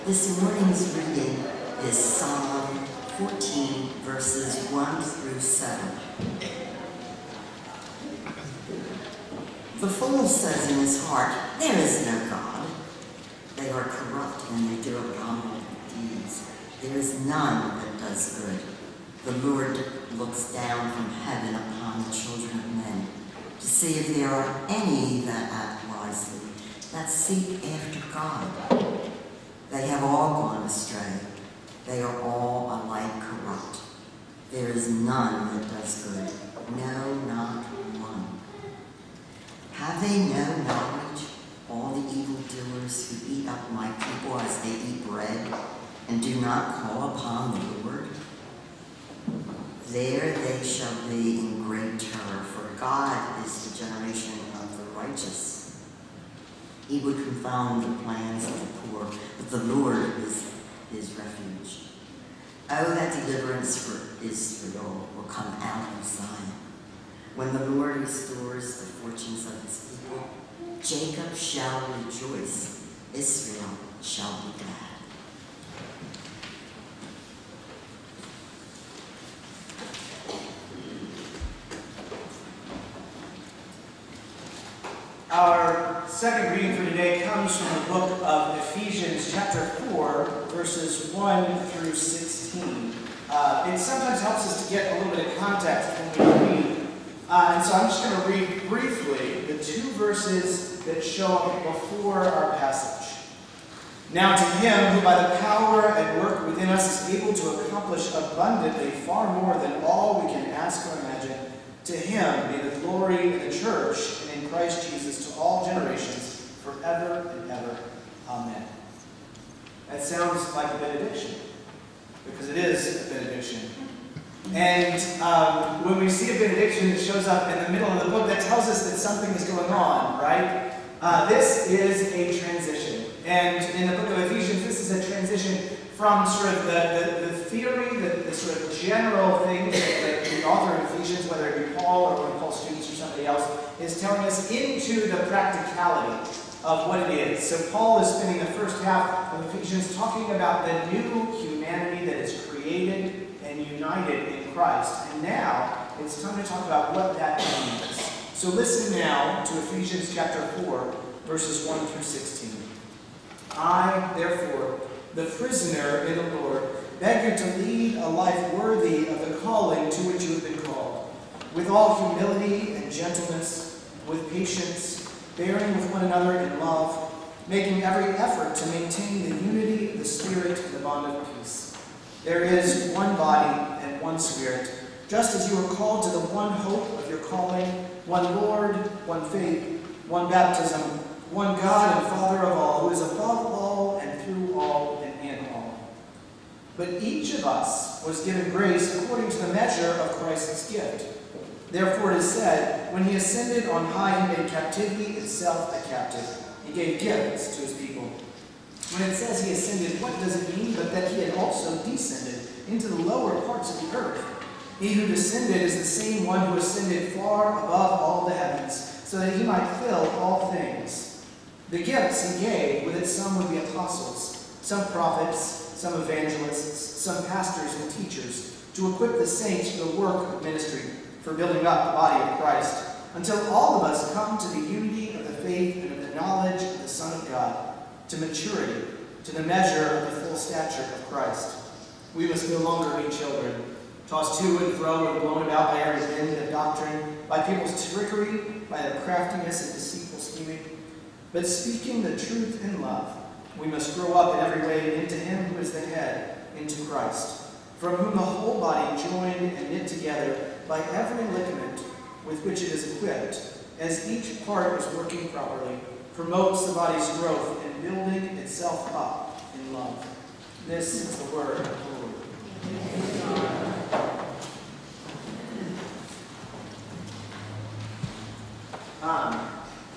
This morning's reading is Psalm 14, verses 1 through 7. The fool says in his heart, "There is no God." They are corrupt and they do abominable deeds. There is none that does good. The Lord looks down from heaven upon the children of men to see if there are any that act wisely, that seek after God. They have all gone astray. They are all alike corrupt. There is none that does good, no, not one. Have they no knowledge, all the evildoers who eat up my people as they eat bread, and do not call upon the Lord? There they shall be in great terror, for God is the generation of the righteous. He would confound the plans of the poor, but the Lord is his refuge. Oh, that deliverance for Israel will come out of Zion. When the Lord restores the fortunes of his people, Jacob shall rejoice, Israel shall be glad. Our second reading for today comes from the book of Ephesians chapter 4, verses 1 through 16. It sometimes helps us to get a little bit of context when we read. And so I'm just going to read briefly the two verses that show up before our passage. Now to him who by the power at work within us is able to accomplish abundantly far more than all we can ask or imagine, to him be the glory in the church and in Christ Jesus to all generations, forever and ever. Amen. That sounds like a benediction, because it is a benediction. And when we see a benediction that shows up in the middle of the book, that tells us that something is going on, right? This is a transition. And in the book of Ephesians, this is a transition from sort of the theory, the sort of general things that the author of Ephesians, whether it be Paul or one of Paul's students or somebody else, is telling us into the practicality of what it is. So Paul is spending the first half of Ephesians talking about the new humanity that is created and united in Christ. And now it's time to talk about what that means. So listen now to Ephesians chapter 4, verses 1 through 16. I, therefore, the prisoner in the Lord, beg you to lead a life worthy of the calling to which you have been called, with all humility and gentleness, with patience, bearing with one another in love, making every effort to maintain the unity of the Spirit and the bond of peace. There is one body and one Spirit, just as you are called to the one hope of your calling, one Lord, one faith, one baptism, one God and Father of all, who is above all and through all and in all. But each of us was given grace according to the measure of Christ's gift. Therefore it is said, when he ascended on high, he made captivity itself a captive. He gave gifts to his people. When it says he ascended, what does it mean but that he had also descended into the lower parts of the earth? He who descended is the same one who ascended far above all the heavens, so that he might fill all things. The gifts he gave, with it some would be apostles, some prophets, some evangelists, some pastors and teachers, to equip the saints for the work of ministry, for building up the body of Christ, until all of us come to the unity of the faith and of the knowledge of the Son of God, to maturity, to the measure of the full stature of Christ. We must no longer be children, tossed to and fro and blown about by every wind of doctrine, by people's trickery, by their craftiness and deceitful scheming. But speaking the truth in love, we must grow up in every way into him who is the head, into Christ, from whom the whole body, joined and knit together by every ligament with which it is equipped, as each part is working properly, promotes the body's growth and building itself up in love. This is the word of the Lord.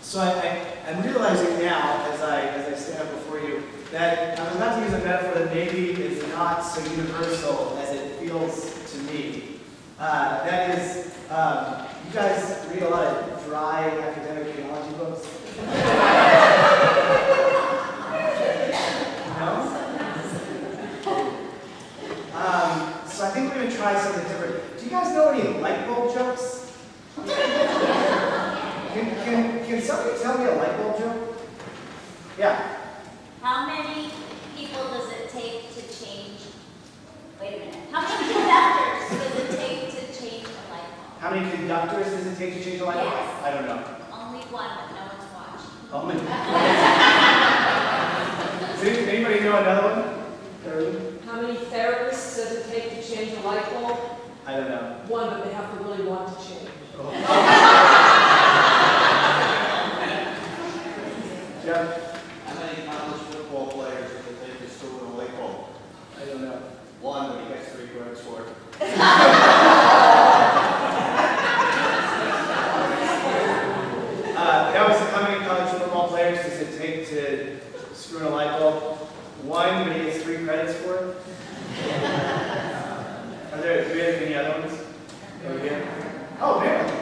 So I'm realizing now, as I stand up before you, that I'm about to use a metaphor that maybe is not so universal as it feels to me. That is, you guys read a lot of dry academic theology books? No? somebody tell me a light bulb joke? Yeah. How many people does it take to change? Wait a minute. How many conductors does it take to change a light bulb? How many conductors does it take to change a light bulb? Yes. I don't know. Only one, but no one's watching. Only. Does anybody know another one? Third? How many therapists does it take to change a light bulb? I don't know. One, but they have to really want to change. Jeff? How many college football players does it take to screw in a light bulb? I don't know. One, but he gets 3 credits for it. That was how many college football players does it take to screw in a light bulb? One, but he gets 3 credits for it. Do we have any other ones? Over here? Oh, Marilyn.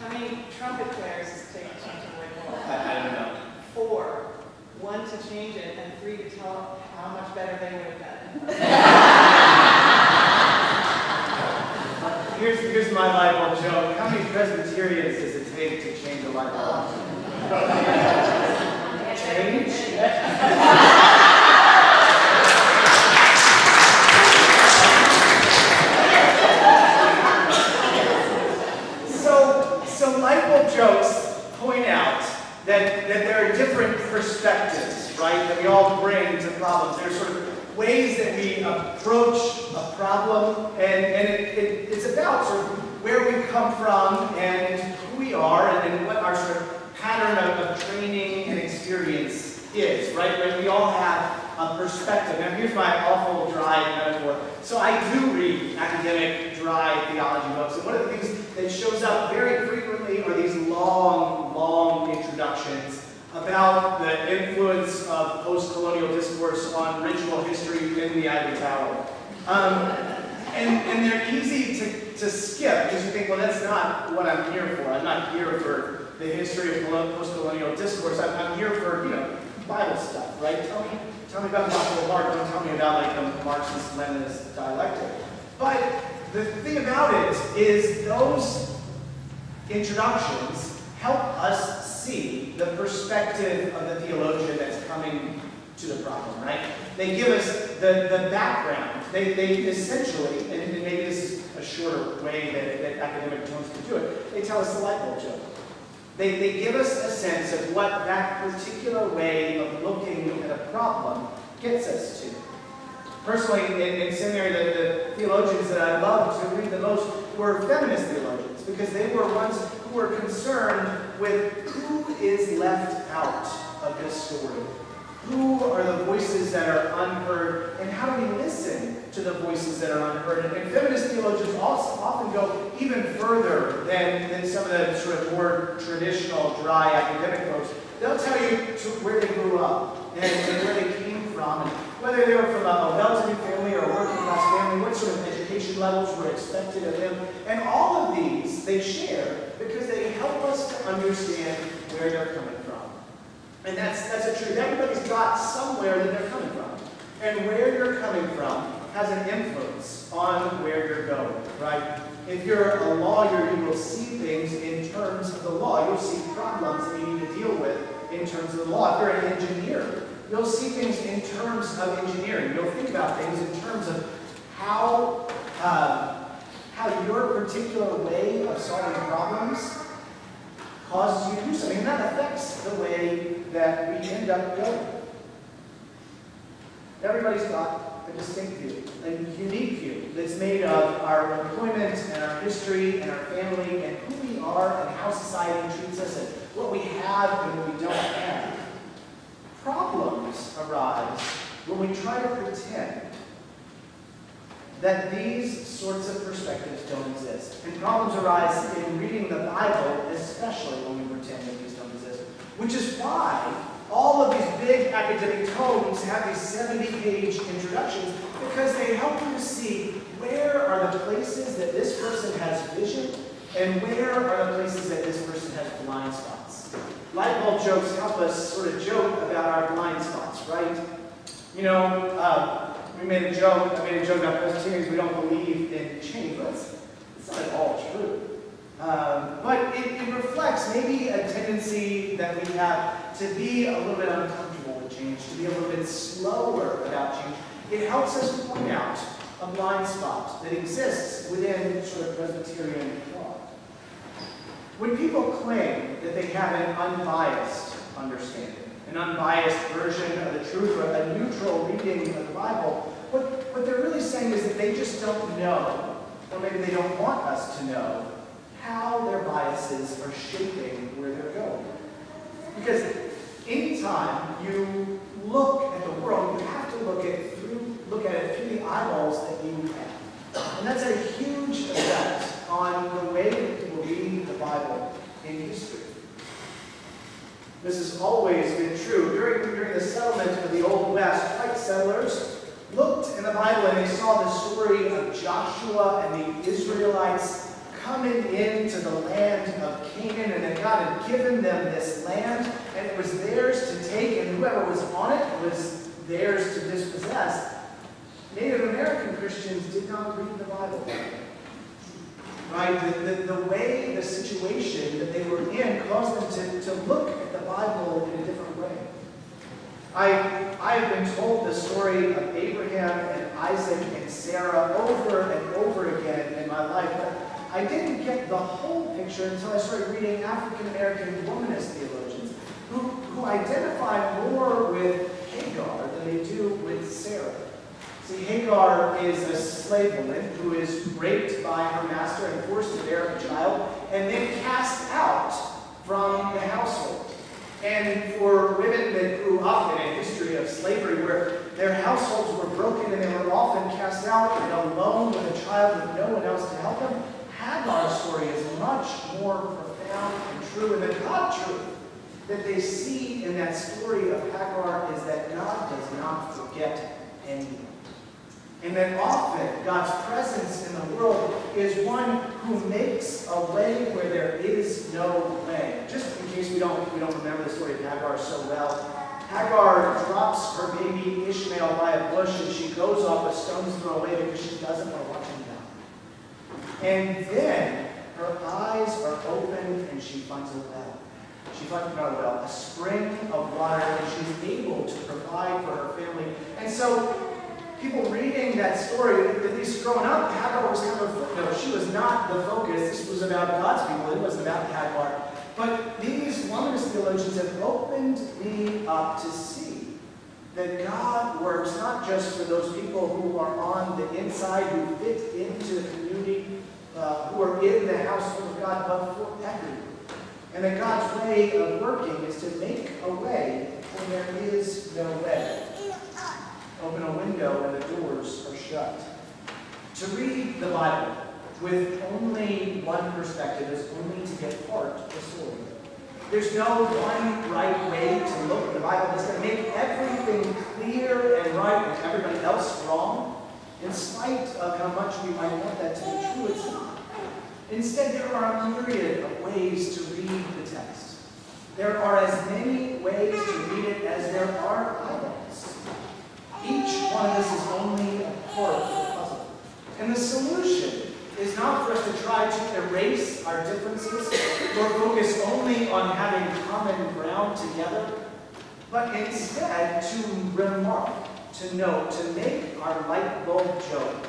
How many trumpet players does it take to change a light bulb? I don't know. 4. 1 to change it, and 3 to tell how much better they would have done. Here's my light bulb joke. How many Presbyterians does it take to change a light bulb? Change? So light bulb jokes point out that there are different perspectives, right, that we all bring to problems. There are sort of ways that we approach a problem, and it's about sort of where we come from and who we are and what our sort of pattern of training and experience is, right? But we all have a perspective. Now here's my awful dry metaphor. So I do read academic, dry theology books, and one of the things that shows up very frequently are these long introductions about the influence of post-colonial discourse on ritual history in the Ivory Tower. And they're easy to skip because you think, well, that's not what I'm here for. I'm not here for the history of post-colonial discourse. I'm here for, Bible stuff, right? Tell me about Dr. Mark. Don't tell me about like a Marxist-Leninist dialectic. But the thing about it is those introductions help us see the perspective of the theologian that's coming to the problem, right? They give us the background. They essentially, and maybe this is a shorter way that academic tones can do it, they tell us the light bulb joke. They give us a sense of what that particular way of looking at a problem gets us to. Personally, in seminary, the theologians that I loved to read the most were feminist theologians, because they were ones who were concerned with who is left out of this story. Who are the voices that are unheard, and how do we listen to the voices that are unheard? And feminist theologians also often go even further than some of the sort of more traditional, dry academic folks. They'll tell you where they grew up and where they came from, and whether they were from a well-to-do family or a working-class family, what sort of education levels were expected of them. And all of these they share because they help us to understand where they're coming from. And that's a truth. Everybody's got somewhere that they're coming from. And where you're coming from has an influence on where you're going, right? If you're a lawyer, you will see things in terms of the law. You'll see problems that you need to deal with in terms of the law. If you're an engineer, you'll see things in terms of engineering. You'll think about things in terms of how your particular way of solving problems causes you to do something. And that affects the way that we end up going. Everybody's got a distinct view, a unique view that's made of our employment and our history and our family and who we are and how society treats us and what we have and what we don't have. Problems arise when we try to pretend that these sorts of perspectives don't exist. And problems arise in reading the Bible, especially when we pretend that these don't exist. Which is why all of these big academic tomes have these 70-page introductions, because they help you to see where are the places that this person has vision and where are the places that this person has blind spots. Light bulb jokes help us sort of joke about our blind spots, right? I made a joke about Presbyterians, we don't believe in change. But it's not at all true. But it reflects maybe a tendency that we have to be a little bit uncomfortable with change, to be a little bit slower about change. It helps us point out a blind spot that exists within sort of Presbyterian thought. When people claim that they have an unbiased understanding, an unbiased version of the truth, or a neutral reading of the Bible, what they're really saying is that they just don't know, or maybe they don't want us to know, how their biases are shaping where they're going. Because anytime you look at the world, you have to look at it through the eyeballs that you have. And that's a huge effect on the way that people read the Bible in history. This has always been true. During the settlement of the Old West, white settlers looked in the Bible and they saw the story of Joshua and the Israelites coming into the land of Canaan, and that God had given them this land, and it was theirs to take, and whoever was on it was theirs to dispossess. Native American Christians did not read the Bible. Right? The way, the situation that they were in caused them to look at the Bible in a different way. I have been told the story of Abraham and Isaac and Sarah over and over again in my life, but I didn't get the whole picture until I started reading African American womanist theologians who identify more with Hagar than they do with Sarah. See, Hagar is a slave woman who is raped by her master and forced to bear a child, and then cast out from the household. And for women that grew up in a history of slavery where their households were broken and they were often cast out and alone with a child with no one else to help them, Hagar's story is much more profound and true. And the God truth that they see in that story of Hagar is that God does not forget anyone. And that often God's presence in the world is one who makes a way where there is no way. Just in case we don't remember the story of Hagar so well, Hagar drops her baby Ishmael by a bush and she goes off a stone's throw away because she doesn't want to watch him die. And then her eyes are opened and she finds a well. She finds not a well, a spring of water, and she's able to provide for her family. And so people reading that story, at least growing up, Hagar was kind of a footnote. She was not the focus. This was about God's people. It wasn't about Hagar. But these womanist theologians have opened me up to see that God works not just for those people who are on the inside, who fit into the community, who are in the household of God, but for everyone. And that God's way of working is to make a way when there is no way. Open a window and the doors are shut. To read the Bible with only one perspective is only to get part of the story. There's no one right way to look at the Bible that's going to make everything clear and right and everybody else wrong. In spite of how much we might want that to be true, it's not. Instead, there are a myriad of ways to read the text. There are as many ways to read it as there are eyeballs. Each one of us is only a part of the puzzle. And the solution is not for us to try to erase our differences or focus only on having common ground together, but instead to remark, to note, to make our light bulb joke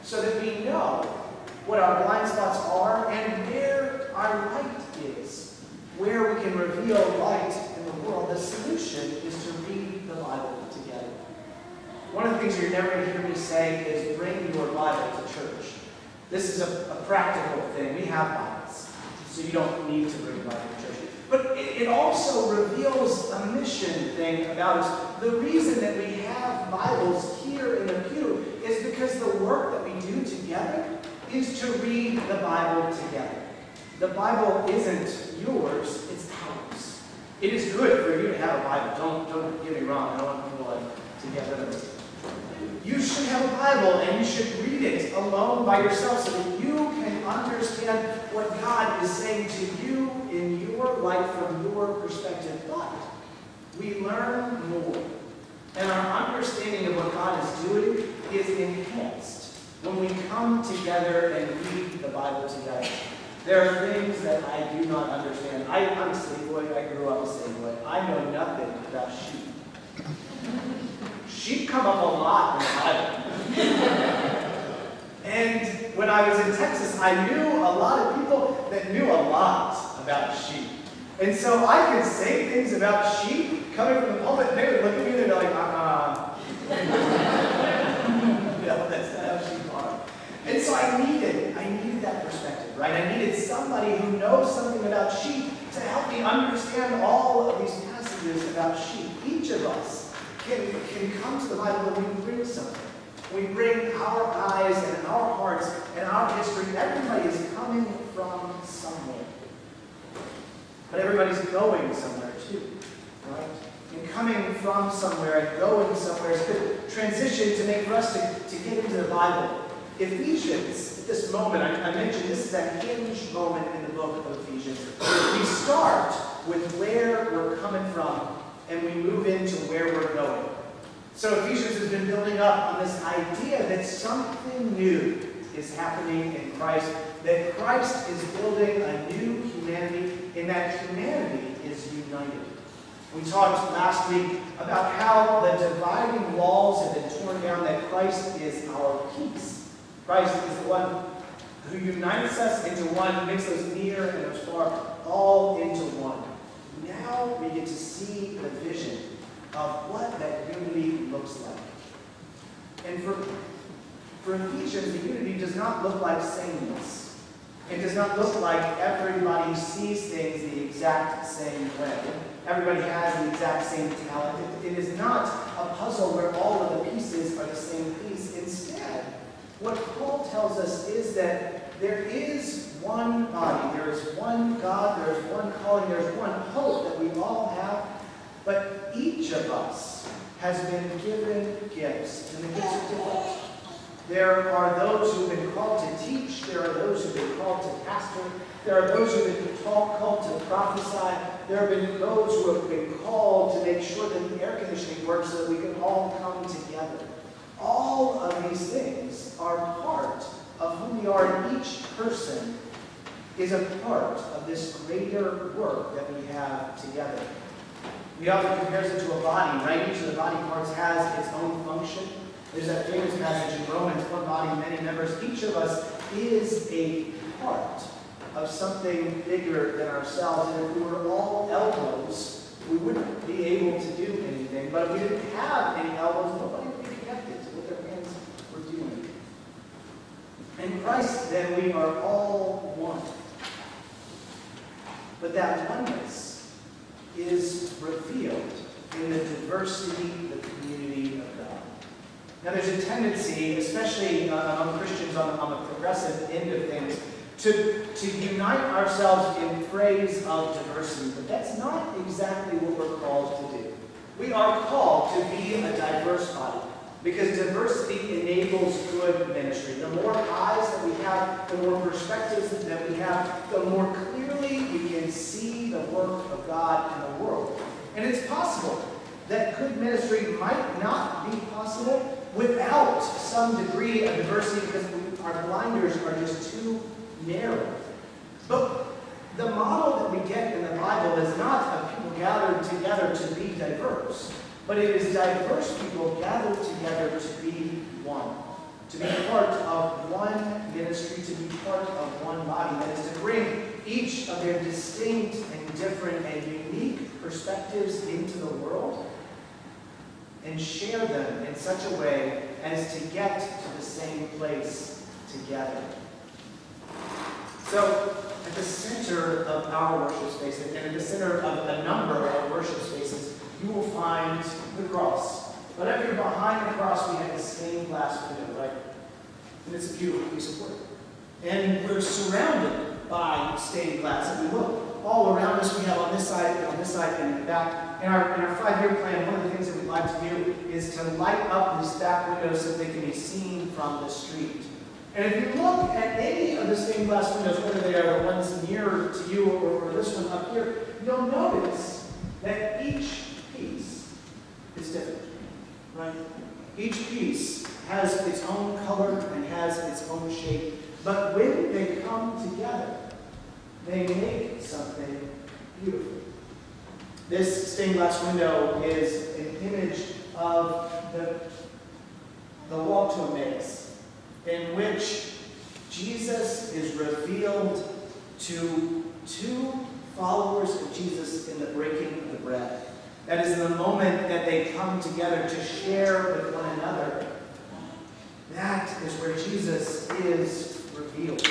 so that we know what our blind spots are and where our light is, where we can reveal light in the world. The solution is to read the Bible together. One of the things you're never going to hear me say is bring your Bible to church. This is a practical thing. We have Bibles, so you don't need to bring your Bible to church. But it also reveals a mission thing about us. The reason that we have Bibles here in the pew is because the work that we do together is to read the Bible together. The Bible isn't yours, it's ours. It is good for you to have a Bible. Don't get me wrong. I don't want people to get rid of it. You should have a Bible and you should read it alone by yourself so that you can understand what God is saying to you in your life from your perspective. But we learn more. And our understanding of what God is doing is enhanced when we come together and read the Bible together. There are things that I do not understand. I'm a city boy. I grew up a city boy. I know nothing about sheep. Sheep come up a lot in the Bible. And when I was in Texas, I knew a lot of people that knew a lot about sheep. And so I could say things about sheep coming from the pulpit, and they would look at me and they'd be like, no, that's not how sheep are. And so I needed that perspective, right? I needed somebody who knows something about sheep to help me understand all of these passages about sheep. Each of us can come to the Bible and we bring something. We bring our eyes and our hearts and our history. Everybody is coming from somewhere. But everybody's going somewhere too, right? And coming from somewhere and going somewhere is a good transition to make for us to get into the Bible. Ephesians, at this moment, I mentioned this is that hinge moment in the book of Ephesians. We start with where we're coming from and we move into where we're going. So Ephesians has been building up on this idea that something new is happening in Christ, that Christ is building a new humanity, and that humanity is united. We talked last week about how the dividing walls have been torn down, that Christ is our peace. Christ is the one who unites us into one, makes us near and us far, all into one. Now we get to see the vision of what that unity looks like. And for Ephesians, the unity does not look like sameness. It does not look like everybody sees things the exact same way. Everybody has the exact same talent. It is not a puzzle where all of the pieces are the same piece. Instead, what Paul tells us is that there is one body, there is one God, there is one calling, there is one hope that we all have, but each of us has been given gifts, and the gifts are different. There are those who have been called to teach, there are those who have been called to pastor, there are those who have been called to prophesy, there have been those who have been called to make sure that the air conditioning works so that we can all come together. All of these things are part of who we are, and each person is a part of this greater work that we have together. We often compare it to a body, right? Each of the body parts has its own function. There's that famous passage in Romans, one body, many members. Each of us is a part of something bigger than ourselves. And if we were all elbows, we wouldn't be able to do anything. But if we didn't have any elbows, nobody would be connected to what their hands were doing. In Christ, then, we are all one. But that oneness is revealed in the diversity, the community of God. Now, there's a tendency, especially among Christians on the progressive end of things, to unite ourselves in praise of diversity, but that's not exactly what we're called to do. We are called to be a diverse body, because diversity enables good ministry. The more eyes that we have, the more perspectives that we have, the more clearly we can see the work of God in the world. And it's possible that good ministry might not be possible without some degree of diversity, because our blinders are just too narrow. But the model that we get in the Bible is not of people gathered together to be diverse, but it is diverse people gathered together to be one, to be part of one ministry, to be part of one body. That is to bring each of their distinct and different and unique perspectives into the world and share them in such a way as to get to the same place together. So, at the center of our worship space, and at the center of a number of worship spaces, you will find the cross. But up here behind the cross, we have this stained glass window, right? And it's a beautiful piece of work. And we're surrounded by stained glass. If we look all around us, we have on this side, and in the back. In our 5-year plan, one of the things that we'd like to do is to light up these back windows so they can be seen from the street. And if you look at any of the stained glass windows, whether they are the ones nearer to you or this one up here, you'll notice that each piece is different, right? Each piece has its own color and has its own shape. But when they come together, they make something beautiful. This stained glass window is an image of the walk to Emmaus, in which Jesus is revealed to two followers of Jesus in the breaking of the bread. That is in the moment that they come together to share with one another. That is where Jesus is revealed.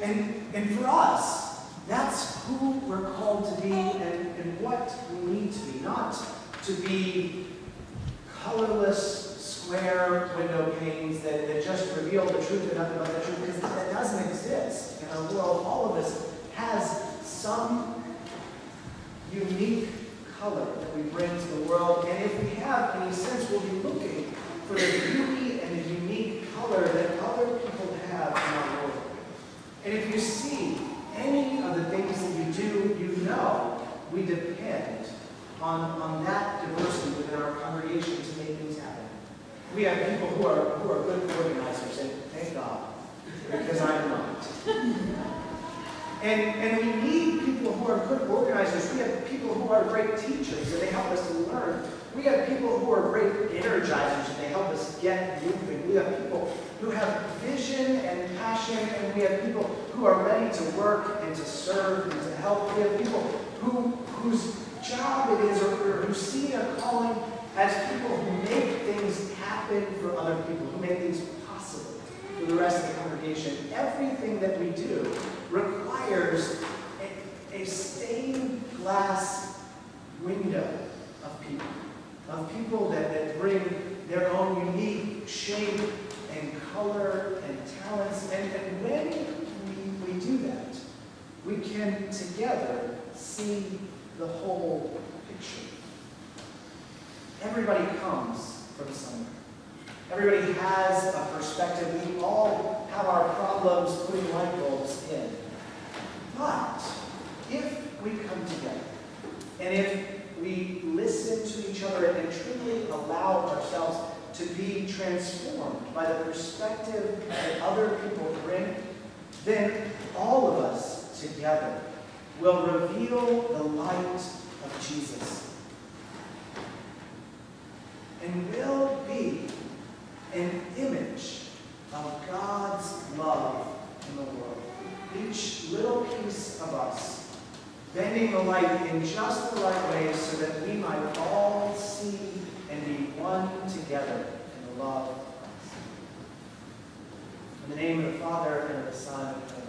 And for us, that's who we're called to be and what we need to be. Not to be colorless, square window panes that just reveal the truth and nothing but the truth, because that doesn't exist in our world. All of us has some unique color that we bring to the world, and if we have any sense, we'll be looking for the beauty and the unique color that other people have in our world. And if you see any of the things that you do, you know we depend on that diversity within our congregation to make things happen. We have people who are good organizers, and thank God, because I'm not. And we need people who are good organizers. We have people who are great teachers, and they help us to learn. We have people who are great energizers, and they help us get moving. We have people who have vision and passion, and we have people who are ready to work and to serve and to help. We have people whose job it is, or who see their calling as people who make things happen for other people, who make things possible for the rest of the congregation. Everything that we do requires a stained glass window of people that bring their own unique shape and color and talents. And when we do that, we can together see the whole picture. Everybody comes from somewhere. Everybody has a perspective. We all have our problems putting light bulbs in. But if we come together, and if we listen to each other and truly allow ourselves to be transformed by the perspective that other people bring, then all of us together will reveal the light of Jesus. And will be an image of God's love in the world. Each little piece of us bending the light in just the right way so that we might all see and be one together in the love of Christ. In the name of the Father, and of the Son, and of the